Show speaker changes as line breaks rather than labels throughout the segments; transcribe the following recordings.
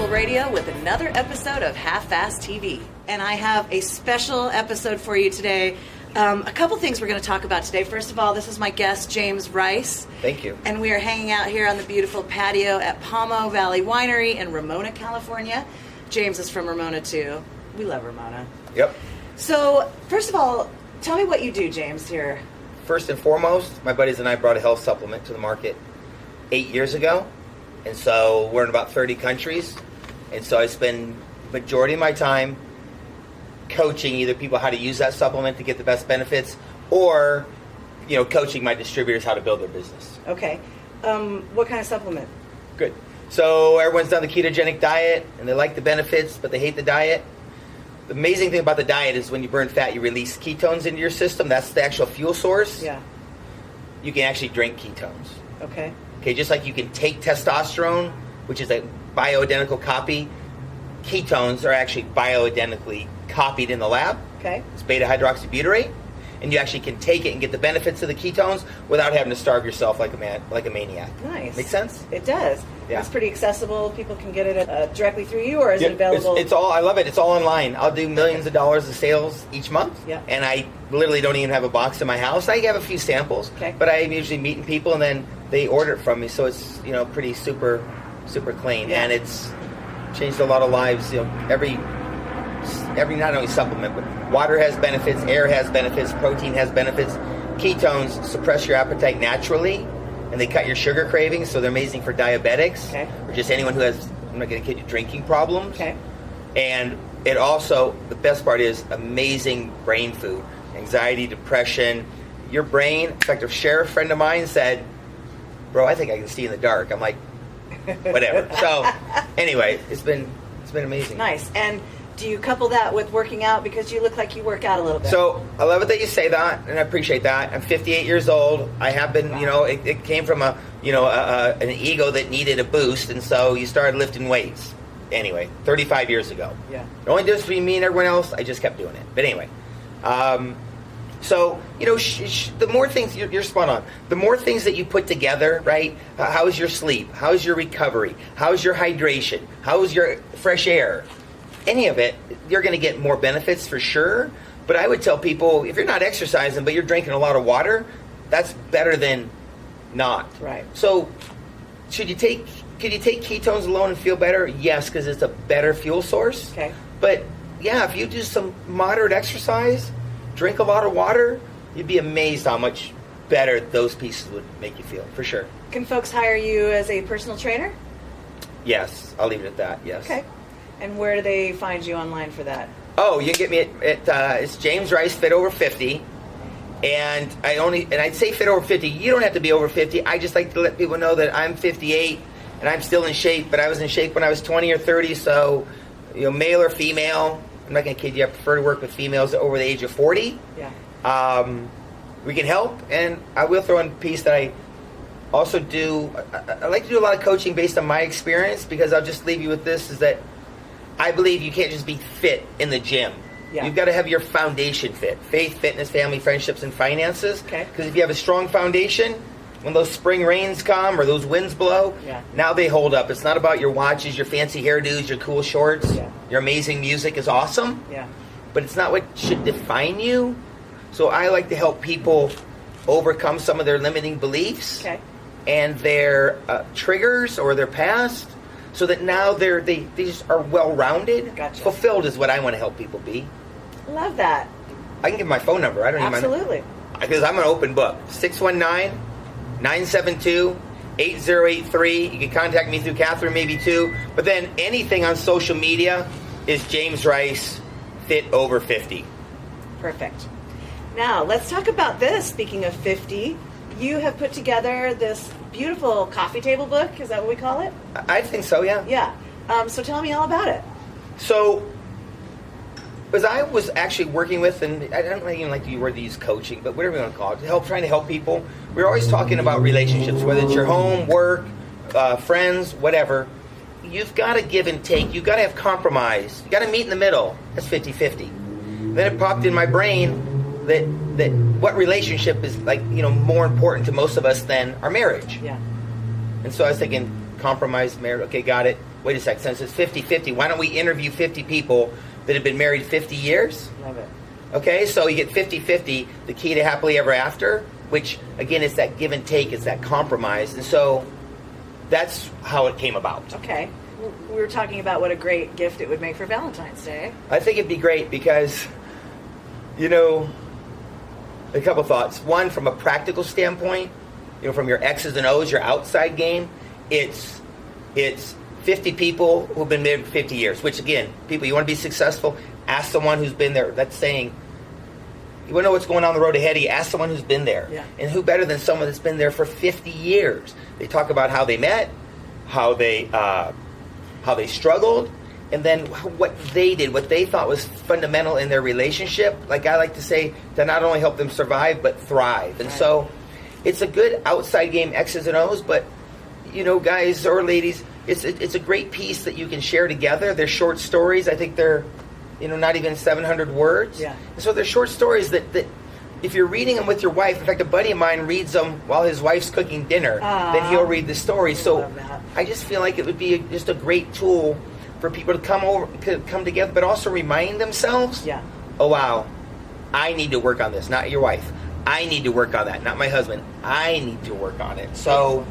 Local Radio with another episode of Half-Fast TV. And I have a special episode for you today. A couple things we're going to talk about today. First of all, this is my guest, James Rice.
Thank you.
And we are hanging out here on the beautiful patio at Pomo Valley Winery in Ramona, California. James is from Ramona, too. We love Ramona.
Yep.
So, first of all, tell me what you do, James, here.
First and foremost, my buddies and I brought a health supplement to the market 8 years ago. And so we're in about 30 countries. And so I spend majority of my time coaching either people how to use that supplement to get the best benefits or, coaching my distributors how to build their business.
Okay. What kind of supplement?
Good. So everyone's done the ketogenic diet and they like the benefits, but they hate the diet. The amazing thing about the diet is when you burn fat, you release ketones into your system. That's the actual fuel source.
Yeah.
You can actually drink ketones.
Okay.
Okay, just like you can take testosterone, which is a bioidentical copy, ketones are actually bioidentically copied in the lab.
Okay.
It's beta-hydroxybutyrate, and you actually can take it and get the benefits of the ketones without having to starve yourself like a maniac.
Nice.
Make sense?
It does.
Yeah.
It's pretty accessible. People can get it directly through you, or is it available?
It's all. I love it. It's all online. I'll do millions of dollars of sales each month, and I literally don't even have a box in my house. I have a few samples, but I'm usually meeting people, and then they order it from me. So it's pretty super clean, and it's changed a lot of lives. Every not only supplement, but water has benefits, air has benefits, protein has benefits. Ketones suppress your appetite naturally, and they cut your sugar cravings, so they're amazing for diabetics or just anyone who has, I'm not going to kid you, drinking problems.
Okay.
And it also, the best part is amazing brain food, anxiety, depression, your brain. In fact, a sheriff friend of mine said, "Bro, I think I can see in the dark." I'm like, whatever. So anyway, it's been amazing.
Nice. And do you couple that with working out, because you look like you work out a little bit?
So I love it that you say that, and I appreciate that. I'm 58 years old. I have been, it came from an ego that needed a boost, and so you started lifting weights. Anyway, 35 years ago.
Yeah.
The only difference between me and everyone else, I just kept doing it. But anyway, the more things, you're spot on. The more things that you put together, right? How's your sleep? How's your recovery? How's your hydration? How's your fresh air? Any of it, you're going to get more benefits for sure. But I would tell people, if you're not exercising but you're drinking a lot of water, that's better than not.
Right.
So could you take ketones alone and feel better? Yes, because it's a better fuel source.
Okay.
But yeah, if you do some moderate exercise, drink a lot of water, you'd be amazed how much better those pieces would make you feel, for sure.
Can folks hire you as a personal trainer?
Yes, I'll leave it at that, yes.
Okay. And where do they find you online for that?
Oh, you can get me at it's James Rice Fit Over 50. And I'd say fit over 50. You don't have to be over 50. I just like to let people know that I'm 58 and I'm still in shape, but I was in shape when I was 20 or 30, so male or female, I'm not going to kid you, I prefer to work with females over the age of 40.
Yeah.
We can help, and I will throw in a piece that I also do. I like to do a lot of coaching based on my experience, because I'll just leave you with this, is that I believe you can't just be fit in the gym.
Yeah.
You've got to have your foundation fit. Faith, fitness, family, friendships, and finances.
Okay.
Because if you have a strong foundation, when those spring rains come or those winds blow, now they hold up. It's not about your watches, your fancy hairdos, your cool shorts.
Yeah.
Your amazing music is awesome.
Yeah.
But it's not what should define you. So I like to help people overcome some of their limiting beliefs and their triggers or their past, so that now they just are well-rounded.
Gotcha.
Fulfilled is what I want to help people be.
Love that.
I can give my phone number. I don't even
Absolutely.
Because I'm an open book. 619-972-8083. You can contact me through Catherine, maybe too. But then anything on social media is James Rice Fit Over 50.
Perfect. Now, let's talk about this. Speaking of 50, you have put together this beautiful coffee table book. Is that what we call it?
I think so, yeah.
Yeah. So tell me all about it.
So, as I was actually working with, and I don't even like the word to use coaching, but whatever you want to call it, trying to help people, we're always talking about relationships, whether it's your home, work, friends, whatever. You've got to give and take. You've got to have compromise. You've got to meet in the middle. That's 50-50. Then it popped in my brain that what relationship is more important to most of us than our marriage.
Yeah.
And so I was thinking, compromise, marriage. Okay, got it. wait a sec, since it's 50-50, why don't we interview 50 people that have been married 50 years?
Love it.
Okay, so you get 50-50, the key to happily ever after, which, again, is that give and take, it's that compromise. And so that's how it came about.
Okay. We were talking about what a great gift it would make for Valentine's Day.
I think it'd be great because, you know, a couple thoughts. One, from a practical standpoint, you know, from your X's and O's, your outside game, it's 50 people who've been married 50 years, which, again, people, you want to be successful, ask someone who's been there. That's saying, you want to know what's going on the road ahead of you, ask someone who's been there.
Yeah.
And who better than someone that's been there for 50 years? They talk about how they met, how they struggled, and then what they did, what they thought was fundamental in their relationship. Like I like to say, to not only help them survive, but thrive. And so it's a good outside game, X's and O's, but, you know, guys or ladies, it's a great piece that you can share together. They're short stories. I think they're, you know, not even 700 words.
Yeah.
And so they're short stories that if you're reading them with your wife, in fact, a buddy of mine reads them while his wife's cooking dinner, then he'll read the story. So I just feel like it would be just a great tool for people to come together, but also remind themselves, oh, wow, I need to work on this, not your wife. I need to work on that, not my husband. I need to work on it. So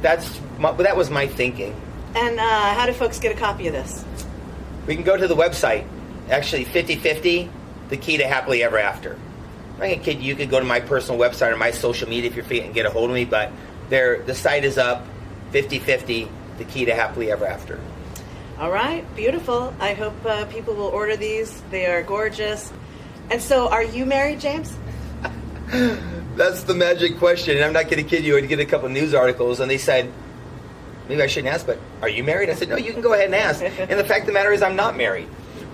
that was my thinking.
And how do folks get a copy of this?
We can go to the website, actually 50-50, the key to happily ever after. I can kid you, could go to my personal website or my social media if you're free and get a hold of me, but the site is up, 50-50, the key to happily ever after.
All right, beautiful. I hope people will order these. They are gorgeous. And so, are you married, James?
That's the magic question, and I'm not going to kid you. I get a couple of news articles, and they said, maybe I shouldn't ask, but are you married? I said, no, you can go ahead and ask. And the fact of the matter is I'm not married.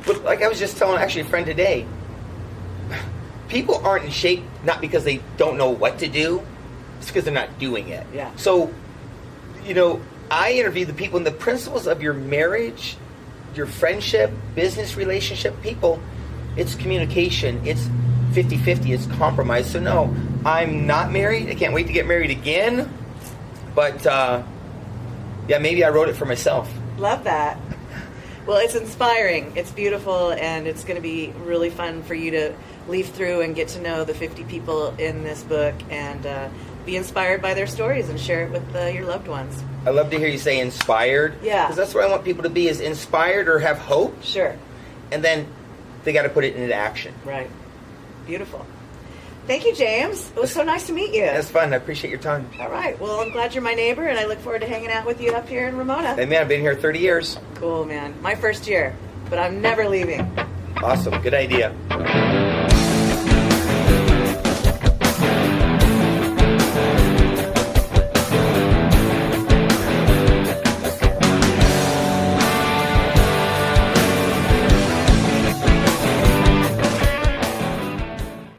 But like I was just telling actually a friend today, people aren't in shape not because they don't know what to do, it's because they're not doing it.
Yeah.
So, you know, I interview the people, and the principles of your marriage, your friendship, business relationship, people, it's communication, it's 50-50, it's compromise. So no, I'm not married. I can't wait to get married again. But, yeah, maybe I wrote it for myself.
Love that. Well, it's inspiring. It's beautiful, and it's going to be really fun for you to leaf through and get to know the 50 people in this book and be inspired by their stories and share it with your loved ones.
I love to hear you say inspired.
Yeah.
Because that's what I want people to be, is inspired or have hope.
Sure.
And then they got to put it into action.
Right. Beautiful. Thank you, James. It was so nice to meet you.
That's fun. I appreciate your time.
All right. Well, I'm glad you're my neighbor, and I look forward to hanging out with you up here in Ramona.
Hey, man, I've been here 30 years.
Cool, man. My first year, but I'm never leaving.
Awesome. Good idea.